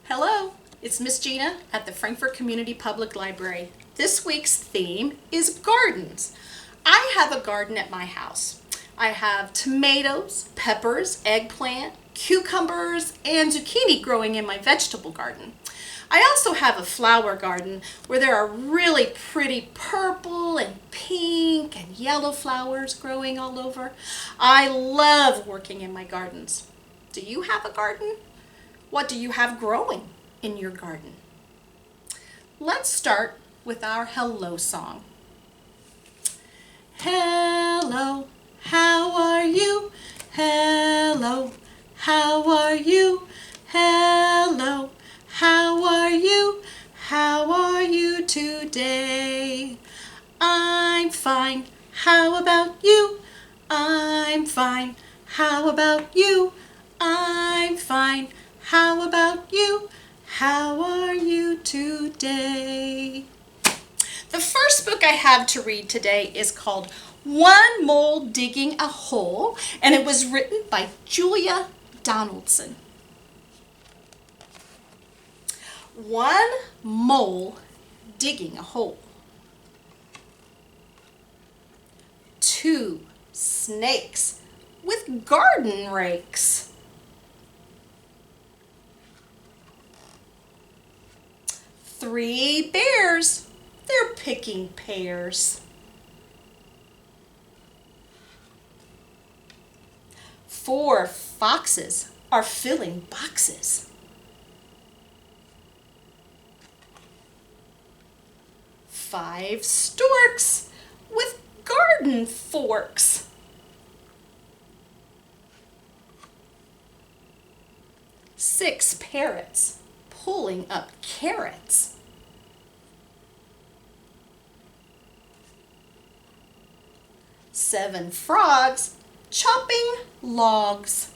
Hello, it's Miss Gina at the Frankfort Community Public Library. This week's theme is gardens. I have a garden at my house. I have tomatoes, peppers, eggplant, cucumbers, and zucchini growing in my vegetable garden. I also have a flower garden where there are really pretty purple and pink and yellow flowers growing all over. I love working in my gardens. Do you have a garden? What do you have growing in your garden? Let's start with our hello song. Hello, how are you? Hello, how are you? Hello, how are you? How are you today? I'm fine. How about you? I'm fine. How about you? I'm fine. How about you? How are you today? The first book I have to read today is called One Mole Digging a Hole, and it was written by Julia Donaldson. One mole digging a hole. Two snakes with garden rakes. Three bears, they're picking pears. Four foxes are filling boxes. Five storks with garden forks. Six parrots pulling up carrots. Seven frogs chopping logs.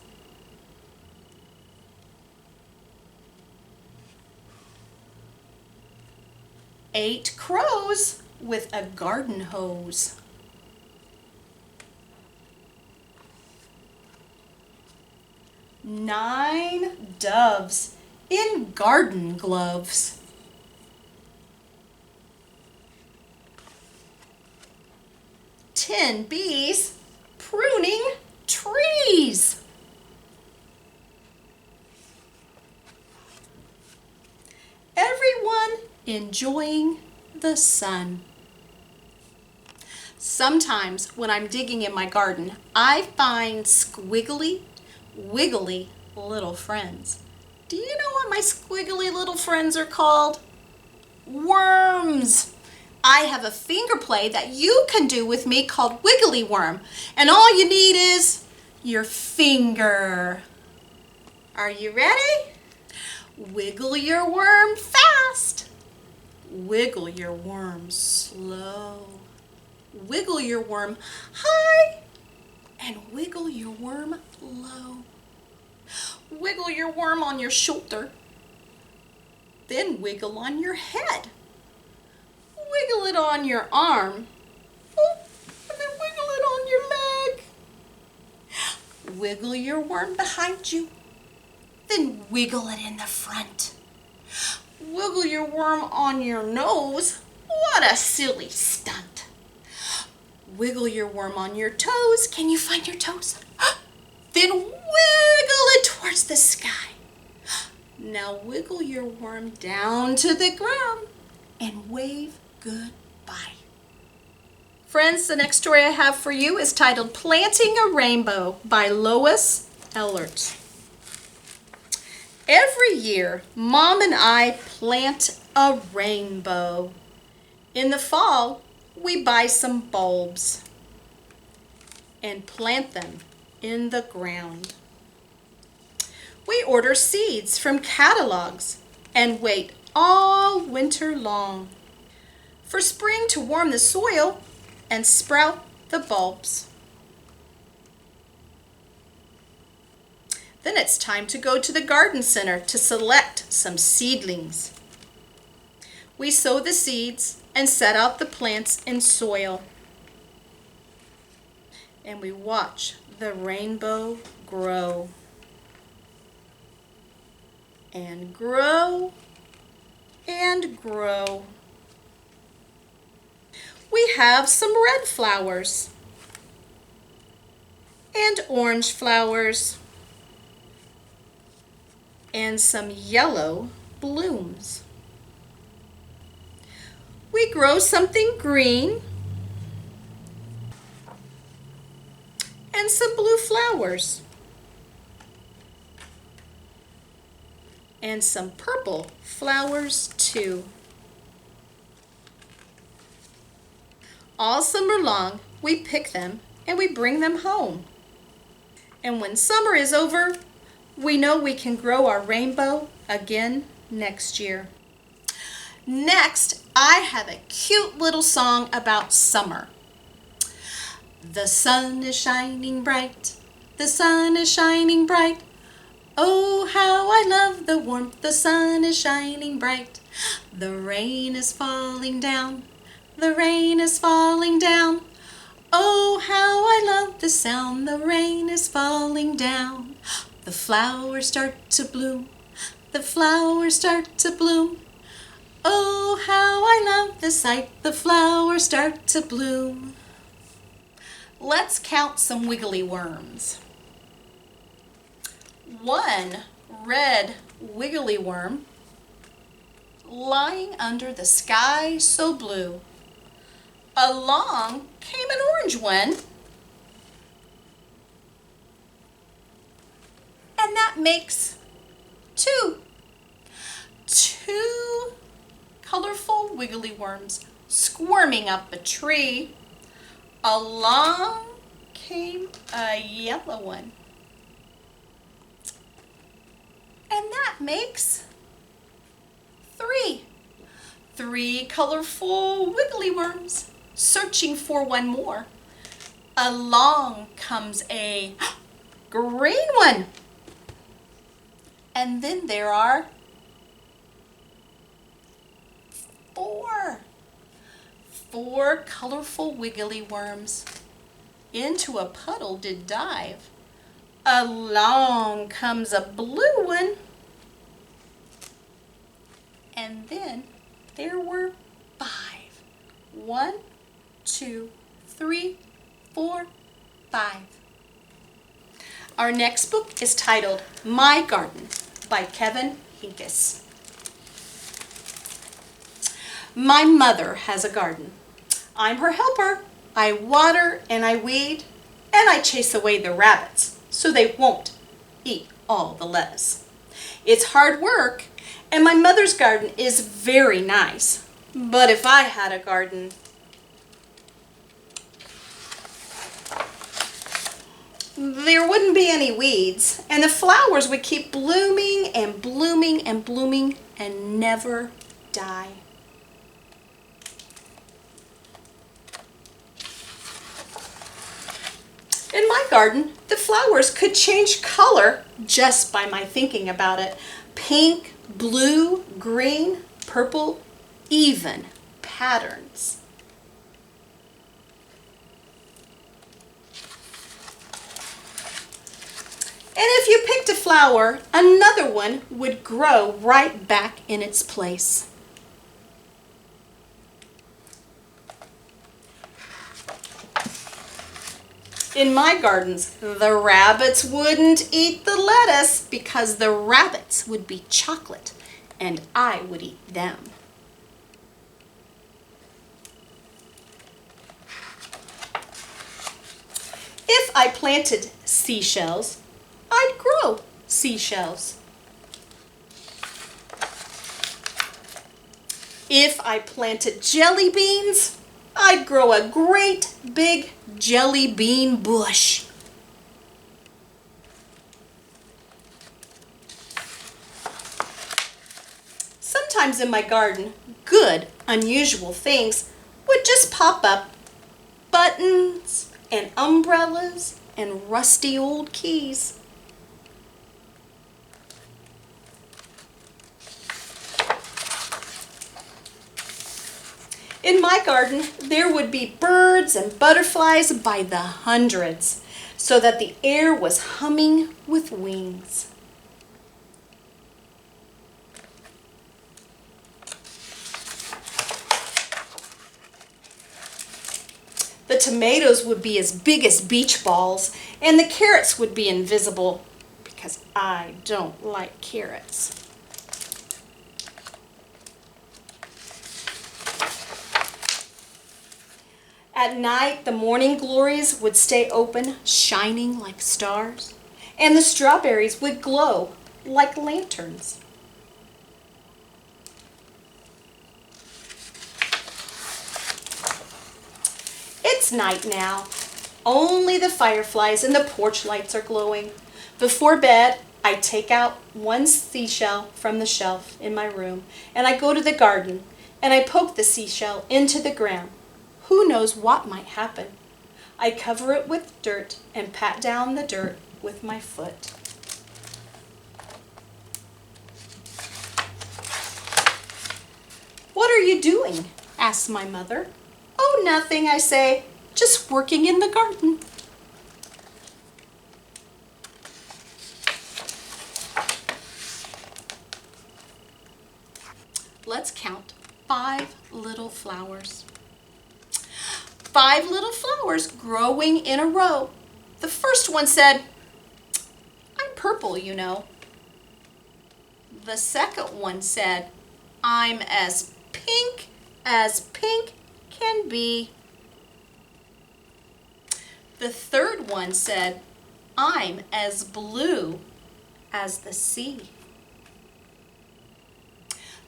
Eight crows with a garden hose. Nine doves in garden gloves. 10 bees pruning trees. Everyone enjoying the sun. Sometimes when I'm digging in my garden, I find squiggly, wiggly little friends. Do you know what my squiggly little friends are called? Worms. I have a finger play that you can do with me called Wiggly Worm, and all you need is your finger. Are you ready? Wiggle your worm fast. Wiggle your worm slow. Wiggle your worm high and wiggle your worm low. Wiggle your worm on your shoulder, then wiggle on your head. Wiggle it on your arm, and then wiggle it on your leg. Wiggle your worm behind you, then wiggle it in the front. Wiggle your worm on your nose. What a silly stunt. Wiggle your worm on your toes. Can you find your toes? Then wiggle it towards the sky. Now wiggle your worm down to the ground and wave goodbye. Friends, the next story I have for you is titled Planting a Rainbow by Lois Ehlert. Every year, Mom and I plant a rainbow. In the fall, we buy some bulbs and plant them in the ground. We order seeds from catalogs and wait all winter long for spring to warm the soil and sprout the bulbs. Then it's time to go to the garden center to select some seedlings. We sow the seeds and set out the plants in soil. And we watch the rainbow grow. and grow and grow. We have some red flowers and orange flowers and some yellow blooms. We grow something green and some blue flowers and some purple flowers too. All summer long we pick them and we bring them home. And when summer is over, we know we can grow our rainbow again next year. Next, I have a cute little song about summer. The sun is shining bright, the sun is shining bright. Oh, how I love the warmth, the sun is shining bright. The rain is falling down, the rain is falling down. Oh, how I love the sound, the rain is falling down. The flowers start to bloom, the flowers start to bloom. Oh, how I love the sight, the flowers start to bloom. Let's count some wiggly worms. 1 red wiggly worm lying under the sky so blue. Along came an orange one, and that makes 2. 2 colorful wiggly worms squirming up a tree. Along came a yellow one, and that makes 3. 3 colorful wiggly worms searching for one more. Along comes a green one, and then there are 4. 4 colorful wiggly worms into a puddle did dive. Along comes a blue one, and then there were 5. 1, 2, 3, 4, 5. Our next book is titled My Garden by Kevin Hinckus. My mother has a garden. I'm her helper. I water and I weed and I chase away the rabbits so they won't eat all the lettuce. It's hard work, and my mother's garden is very nice. But if I had a garden, there wouldn't be any weeds, and the flowers would keep blooming and blooming and blooming and never die. In my garden, the flowers could change color just by my thinking about it. Pink, blue, green, purple, even patterns. And if you picked a flower, another one would grow right back in its place. In my gardens, the rabbits wouldn't eat the lettuce because the rabbits would be chocolate and I would eat them. If I planted seashells, I'd grow seashells. If I planted jelly beans, I'd grow a great big jelly bean bush. Sometimes in my garden, good, unusual things would just pop up. Buttons and umbrellas and rusty old keys. In my garden, there would be birds and butterflies by the hundreds, so that the air was humming with wings. The tomatoes would be as big as beach balls, and the carrots would be invisible, because I don't like carrots. At night, the morning glories would stay open, shining like stars, and the strawberries would glow like lanterns. It's night now. Only the fireflies and the porch lights are glowing. Before bed, I take out one seashell from the shelf in my room, and I go to the garden, and I poke the seashell into the ground. Who knows what might happen? I cover it with dirt and pat down the dirt with my foot. "What are you doing?" asks my mother. "Oh, nothing," I say, "just working in the garden." Let's count 5 little flowers. 5 little flowers growing in a row. The first one said, "I'm purple, you know." The second one said, "I'm as pink can be." The third one said, "I'm as blue as the sea."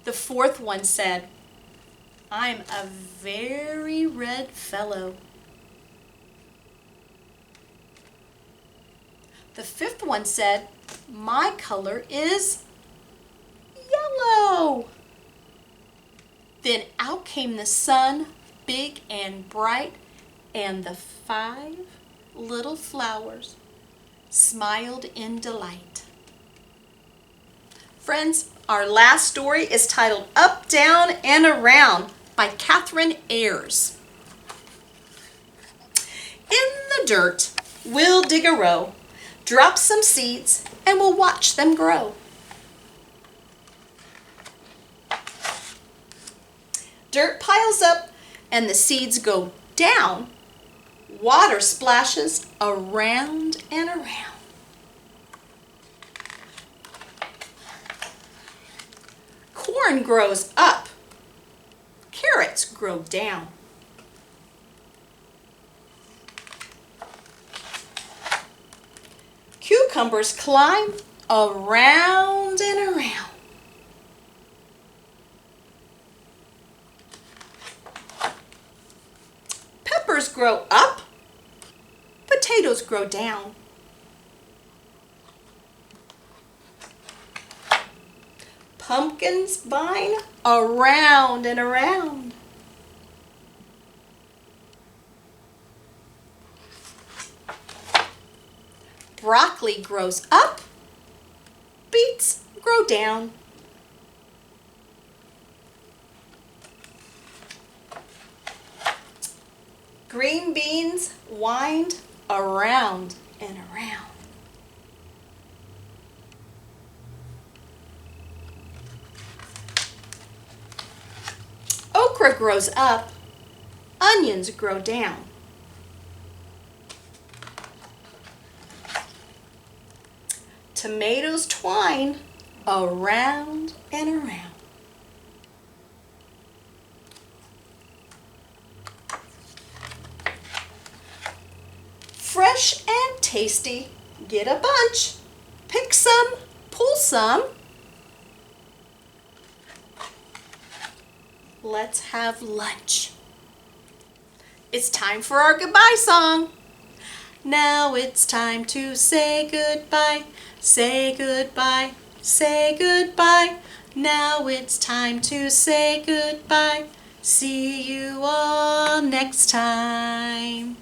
The fourth one said, "I'm a very red fellow." The fifth one said, "My color is yellow." Then out came the sun, big and bright, and the 5 little flowers smiled in delight. Friends, our last story is titled Up, Down, and Around by Catherine Ayers. In the dirt, we'll dig a row, drop some seeds, and we'll watch them grow. Dirt piles up and the seeds go down. Water splashes around and around. Corn grows up. Carrots grow down. Cucumbers climb around and around. Peppers grow up. Potatoes grow down. Pumpkins vine around and around. Broccoli grows up. Beets grow down. Green beans wind around and around. Okra grows up. Onions grow down. Tomatoes twine around and around. Fresh and tasty, get a bunch. Pick some, pull some. Let's have lunch. It's time for our goodbye song. Now it's time to say goodbye, say goodbye, say goodbye. Now it's time to say goodbye. See you all next time.